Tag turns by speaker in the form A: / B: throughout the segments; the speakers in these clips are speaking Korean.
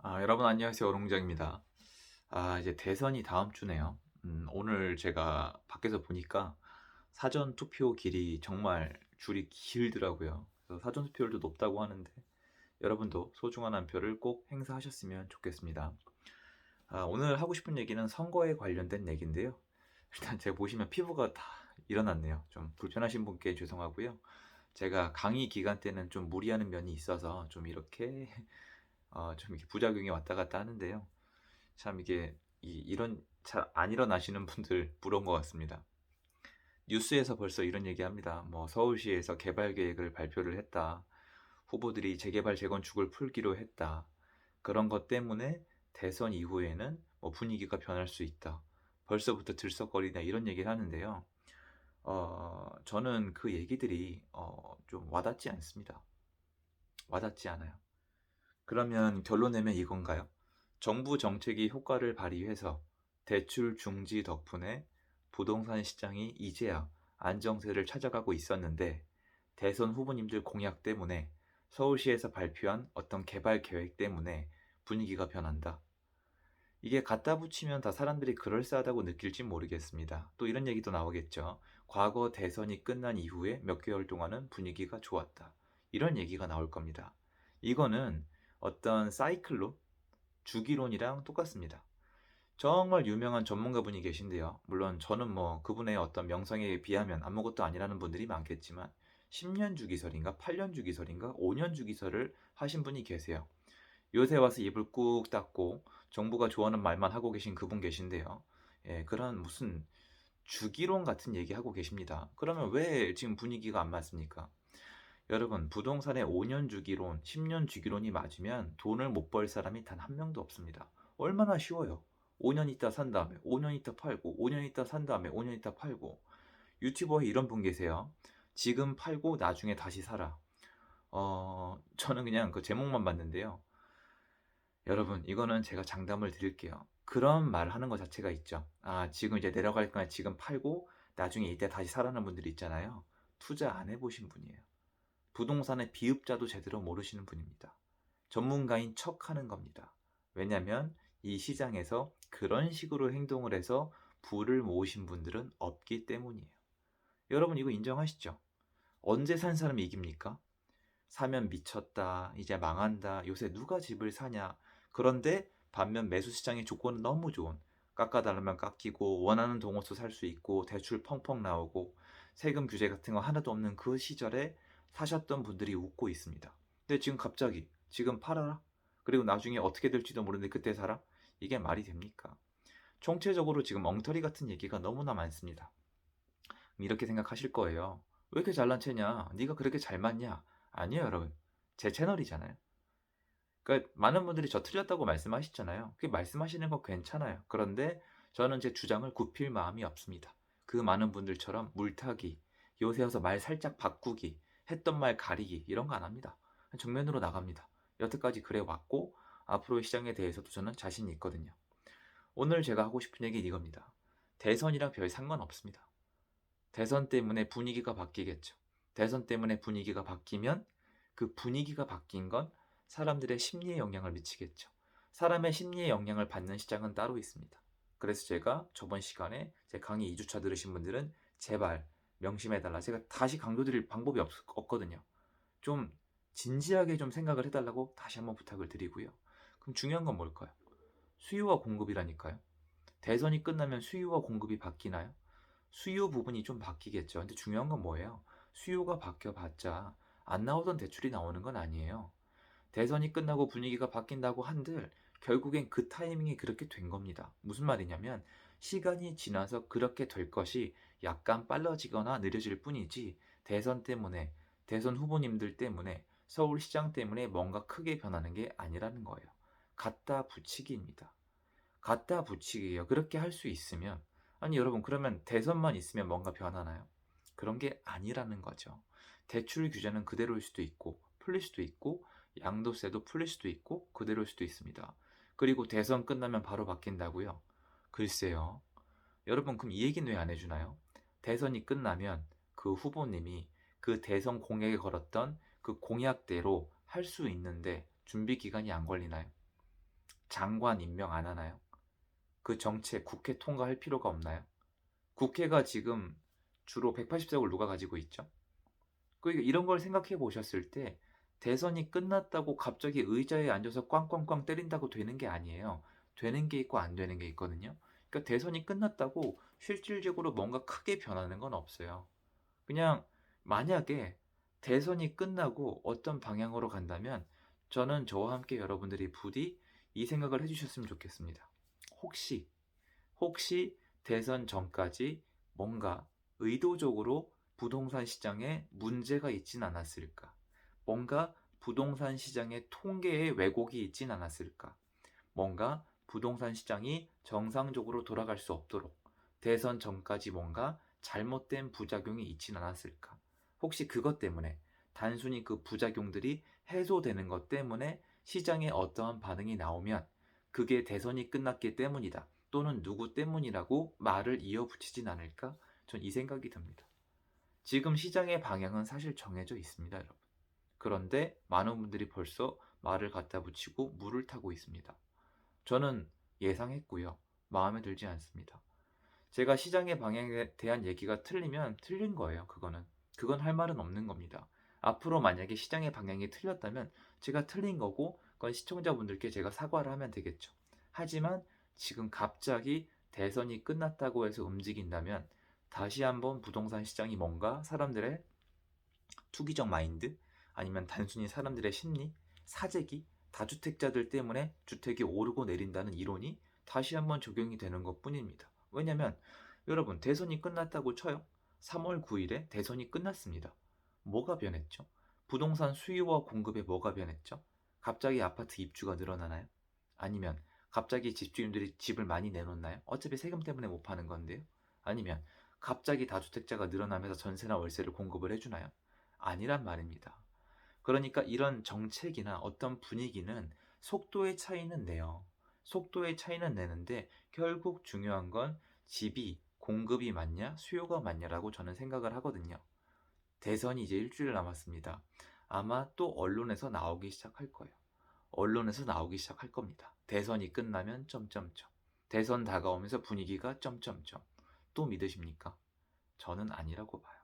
A: 여러분 안녕하세요. 오롱장입니다. 이제 대선이 다음 주네요. 오늘 제가 밖에서 보니까 사전 투표 길이 정말 줄이 길더라고요. 그래서 사전 투표율도 높다고 하는데 여러분도 소중한 한 표를 꼭 행사하셨으면 좋겠습니다. 오늘 하고 싶은 얘기는 선거에 관련된 얘기인데요. 일단 제가 보시면 피부가 다 일어났네요. 좀 불편하신 분께 죄송하고요. 제가 강의 기간 때는 좀 무리하는 면이 있어서 좀 이렇게 좀 이렇게 부작용이 왔다 갔다 하는데요. 참 이게 이런 잘 안 일어나시는 분들 부러운 것 같습니다. 뉴스에서 벌써 이런 얘기합니다. 뭐 서울시에서 개발 계획을 발표를 했다. 후보들이 재개발 재건축을 풀기로 했다. 그런 것 때문에 대선 이후에는 뭐 분위기가 변할 수 있다. 벌써부터 들썩거리다 이런 얘기를 하는데요. 저는 그 얘기들이 좀 와닿지 않습니다. 와닿지 않아요. 그러면 결론 내면 이건가요? 정부 정책이 효과를 발휘해서 대출 중지 덕분에 부동산 시장이 이제야 안정세를 찾아가고 있었는데 대선 후보님들 공약 때문에 서울시에서 발표한 어떤 개발 계획 때문에 분위기가 변한다. 이게 갖다 붙이면 다 사람들이 그럴싸하다고 느낄지 모르겠습니다. 또 이런 얘기도 나오겠죠. 과거 대선이 끝난 이후에 몇 개월 동안은 분위기가 좋았다. 이런 얘기가 나올 겁니다. 이거는 어떤 사이클로 주기론이랑 똑같습니다. 정말 유명한 전문가분이 계신데요. 물론 저는 뭐 그분의 어떤 명성에 비하면 아무것도 아니라는 분들이 많겠지만 10년 주기설인가 8년 주기설인가 5년 주기설을 하신 분이 계세요. 요새 와서 입을 꾹 닫고 정부가 좋아하는 말만 하고 계신 그분 계신데요. 예, 그런 무슨 주기론 같은 얘기하고 계십니다. 그러면 왜 지금 분위기가 안 맞습니까? 여러분, 부동산의 5년 주기론, 10년 주기론이 맞으면 돈을 못 벌 사람이 단 한 명도 없습니다. 얼마나 쉬워요. 5년 있다 산 다음에 5년 있다 팔고 5년 있다 산 다음에 5년 있다 팔고 유튜버에 이런 분 계세요. 지금 팔고 나중에 다시 사라. 저는 그냥 그 제목만 봤는데요. 여러분, 이거는 제가 장담을 드릴게요. 그런 말 하는 것 자체가 있죠. 지금 이제 내려갈 거야. 지금 팔고 나중에 이때 다시 사라는 분들이 있잖아요. 투자 안 해보신 분이에요. 부동산의 비읍자도 제대로 모르시는 분입니다. 전문가인 척 하는 겁니다. 왜냐하면 이 시장에서 그런 식으로 행동을 해서 부를 모으신 분들은 없기 때문이에요. 여러분 이거 인정하시죠? 언제 산 사람이 이깁니까? 사면 미쳤다, 이제 망한다, 요새 누가 집을 사냐. 그런데 반면 매수 시장의 조건은 너무 좋은, 깎아달라면 깎이고 원하는 동호수 살 수 있고 대출 펑펑 나오고 세금 규제 같은 거 하나도 없는 그 시절에 사셨던 분들이 웃고 있습니다. 근데 지금 갑자기 지금 팔아라? 그리고 나중에 어떻게 될지도 모르는데 그때 사라? 이게 말이 됩니까? 총체적으로 지금 엉터리 같은 얘기가 너무나 많습니다. 이렇게 생각하실 거예요. 왜 이렇게 잘난 체냐? 네가 그렇게 잘 맞냐? 아니에요, 여러분. 제 채널이잖아요. 그러니까 많은 분들이 저 틀렸다고 말씀하시잖아요. 그게 말씀하시는 거 괜찮아요. 그런데 저는 제 주장을 굽힐 마음이 없습니다. 그 많은 분들처럼 물타기, 요새 와서 말 살짝 바꾸기, 했던 말 가리기 이런 거 안 합니다. 정면으로 나갑니다. 여태까지 그래 왔고 앞으로의 시장에 대해서도 저는 자신이 있거든요. 오늘 제가 하고 싶은 얘기는 이겁니다. 대선이랑 별 상관없습니다. 대선 때문에 분위기가 바뀌겠죠. 대선 때문에 분위기가 바뀌면 그 분위기가 바뀐 건 사람들의 심리에 영향을 미치겠죠. 사람의 심리에 영향을 받는 시장은 따로 있습니다. 그래서 제가 저번 시간에 제 강의 2주차 들으신 분들은 제발 명심해달라. 제가 다시 강조드릴 방법이 없거든요. 좀 진지하게 좀 생각을 해달라고 다시 한번 부탁을 드리고요. 그럼 중요한 건 뭘까요? 수요와 공급이라니까요. 대선이 끝나면 수요와 공급이 바뀌나요? 수요 부분이 좀 바뀌겠죠. 근데 중요한 건 뭐예요? 수요가 바뀌어봤자 안 나오던 대출이 나오는 건 아니에요. 대선이 끝나고 분위기가 바뀐다고 한들 결국엔 그 타이밍이 그렇게 된 겁니다. 무슨 말이냐면 시간이 지나서 그렇게 될 것이 약간 빨라지거나 느려질 뿐이지 대선 때문에, 대선 후보님들 때문에, 서울시장 때문에 뭔가 크게 변하는 게 아니라는 거예요. 갖다 붙이기입니다. 갖다 붙이기예요. 그렇게 할 수 있으면, 아니 여러분, 그러면 대선만 있으면 뭔가 변하나요? 그런 게 아니라는 거죠. 대출 규제는 그대로일 수도 있고 풀릴 수도 있고 양도세도 풀릴 수도 있고 그대로일 수도 있습니다. 그리고 대선 끝나면 바로 바뀐다고요? 글쎄요. 여러분, 그럼 이 얘기는 왜 안 해주나요? 대선이 끝나면 그 후보님이 그 대선 공약에 걸었던 그 공약대로 할 수 있는데 준비 기간이 안 걸리나요? 장관 임명 안 하나요? 그 정책 국회 통과할 필요가 없나요? 국회가 지금 주로 180석을 누가 가지고 있죠? 그러니까 이런 걸 생각해 보셨을 때 대선이 끝났다고 갑자기 의자에 앉아서 꽝꽝꽝 때린다고 되는 게 아니에요. 되는 게 있고 안 되는 게 있거든요. 그러니까 대선이 끝났다고 실질적으로 뭔가 크게 변하는 건 없어요. 그냥 만약에 대선이 끝나고 어떤 방향으로 간다면 저는 저와 함께 여러분들이 부디 이 생각을 해 주셨으면 좋겠습니다. 혹시 대선 전까지 뭔가 의도적으로 부동산 시장에 문제가 있진 않았을까? 뭔가 부동산 시장의 통계에 왜곡이 있진 않았을까? 뭔가 부동산 시장이 정상적으로 돌아갈 수 없도록 대선 전까지 뭔가 잘못된 부작용이 있진 않았을까? 혹시 그것 때문에 단순히 그 부작용들이 해소되는 것 때문에 시장에 어떠한 반응이 나오면 그게 대선이 끝났기 때문이다. 또는 누구 때문이라고 말을 이어붙이진 않을까? 전 이 생각이 듭니다. 지금 시장의 방향은 사실 정해져 있습니다, 여러분. 그런데 많은 분들이 벌써 말을 갖다 붙이고 물을 타고 있습니다. 저는 예상했고요. 마음에 들지 않습니다. 제가 시장의 방향에 대한 얘기가 틀리면 틀린 거예요, 그거는. 그건 할 말은 없는 겁니다. 앞으로 만약에 시장의 방향이 틀렸다면 제가 틀린 거고, 그건 시청자분들께 제가 사과를 하면 되겠죠. 하지만 지금 갑자기 대선이 끝났다고 해서 움직인다면 다시 한번 부동산 시장이 뭔가 사람들의 투기적 마인드 아니면 단순히 사람들의 심리, 사재기, 다주택자들 때문에 주택이 오르고 내린다는 이론이 다시 한번 적용이 되는 것뿐입니다. 왜냐면 여러분 대선이 끝났다고 쳐요. 3월 9일에 대선이 끝났습니다. 뭐가 변했죠? 부동산 수요와 공급에 뭐가 변했죠? 갑자기 아파트 입주가 늘어나나요? 아니면 갑자기 집주인들이 집을 많이 내놓나요? 어차피 세금 때문에 못 파는 건데요. 아니면 갑자기 다주택자가 늘어나면서 전세나 월세를 공급을 해주나요? 아니란 말입니다. 그러니까 이런 정책이나 어떤 분위기는 속도의 차이는 내요. 속도의 차이는 내는데 결국 중요한 건 집이 공급이 많냐, 수요가 많냐라고 저는 생각을 하거든요. 대선이 이제 일주일 남았습니다. 아마 또 언론에서 나오기 시작할 거예요. 언론에서 나오기 시작할 겁니다. 대선이 끝나면 점점점. 대선 다가오면서 분위기가 점점점. 또 믿으십니까? 저는 아니라고 봐요.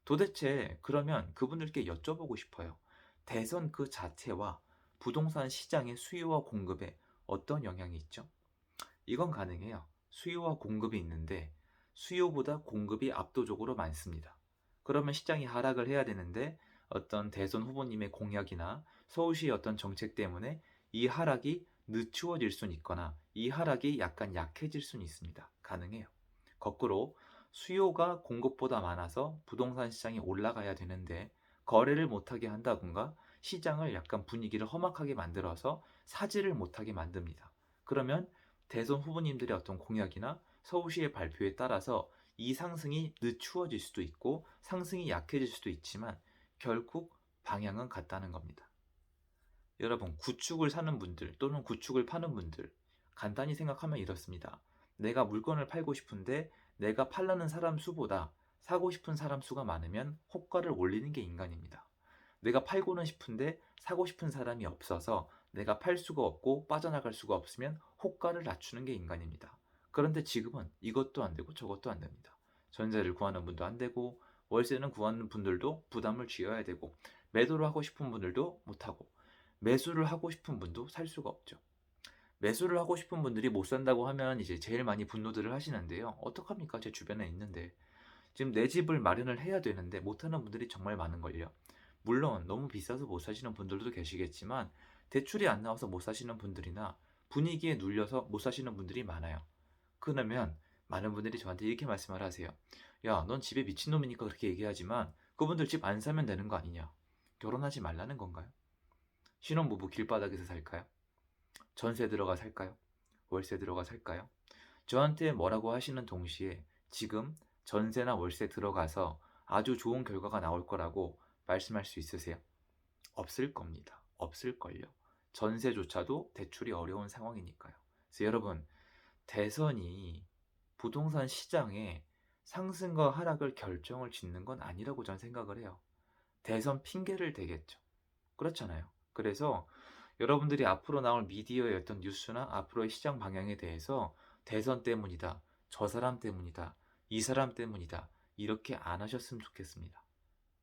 A: 도대체 그러면 그분들께 여쭤보고 싶어요. 대선 그 자체와 부동산 시장의 수요와 공급에 어떤 영향이 있죠? 이건 가능해요. 수요와 공급이 있는데 수요보다 공급이 압도적으로 많습니다. 그러면 시장이 하락을 해야 되는데 어떤 대선 후보님의 공약이나 서울시의 어떤 정책 때문에 이 하락이 늦추어질 수는 있거나 이 하락이 약간 약해질 수는 있습니다. 가능해요. 거꾸로 수요가 공급보다 많아서 부동산 시장이 올라가야 되는데 거래를 못하게 한다던가 시장을 약간 분위기를 험악하게 만들어서 사지를 못하게 만듭니다. 그러면 대선 후보님들의 어떤 공약이나 서울시의 발표에 따라서 이 상승이 늦추어질 수도 있고 상승이 약해질 수도 있지만 결국 방향은 같다는 겁니다. 여러분, 구축을 사는 분들 또는 구축을 파는 분들 간단히 생각하면 이렇습니다. 내가 물건을 팔고 싶은데 내가 팔려는 사람 수보다 사고 싶은 사람 수가 많으면 호가를 올리는 게 인간입니다. 내가 팔고는 싶은데 사고 싶은 사람이 없어서 내가 팔 수가 없고 빠져나갈 수가 없으면 호가를 낮추는 게 인간입니다. 그런데 지금은 이것도 안 되고 저것도 안 됩니다. 전세를 구하는 분도 안 되고 월세는 구하는 분들도 부담을 쥐어야 되고 매도를 하고 싶은 분들도 못하고 매수를 하고 싶은 분도 살 수가 없죠. 매수를 하고 싶은 분들이 못 산다고 하면 이제 제일 많이 분노들을 하시는데요. 어떡합니까? 제 주변에 있는데. 지금 내 집을 마련을 해야 되는데 못하는 분들이 정말 많은걸요. 물론 너무 비싸서 못 사시는 분들도 계시겠지만 대출이 안 나와서 못 사시는 분들이나 분위기에 눌려서 못 사시는 분들이 많아요. 그러면 많은 분들이 저한테 이렇게 말씀을 하세요. 야, 넌 집에 미친놈이니까 그렇게 얘기하지만 그분들 집 안 사면 되는 거 아니냐? 결혼하지 말라는 건가요? 신혼부부 길바닥에서 살까요? 전세 들어가 살까요? 월세 들어가 살까요? 저한테 뭐라고 하시는 동시에 지금 전세나 월세 들어가서 아주 좋은 결과가 나올 거라고 말씀할 수 있으세요? 없을 겁니다. 없을걸요. 전세조차도 대출이 어려운 상황이니까요. 그래서 여러분, 대선이 부동산 시장의 상승과 하락을 결정을 짓는 건 아니라고 저는 생각을 해요. 대선 핑계를 대겠죠. 그렇잖아요. 그래서 여러분들이 앞으로 나올 미디어의 어떤 뉴스나 앞으로의 시장 방향에 대해서 '대선 때문이다. 저 사람 때문이다. 이 사람 때문이다.' 이렇게 안 하셨으면 좋겠습니다.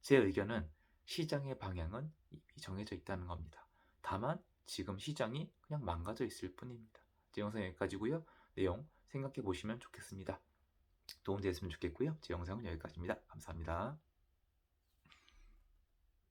A: 제 의견은 시장의 방향은 이미 정해져 있다는 겁니다. 다만 지금 시장이 그냥 망가져 있을 뿐입니다. 제 영상 여기까지고요. 내용 생각해 보시면 좋겠습니다. 도움되었으면 좋겠고요. 제 영상은 여기까지입니다. 감사합니다.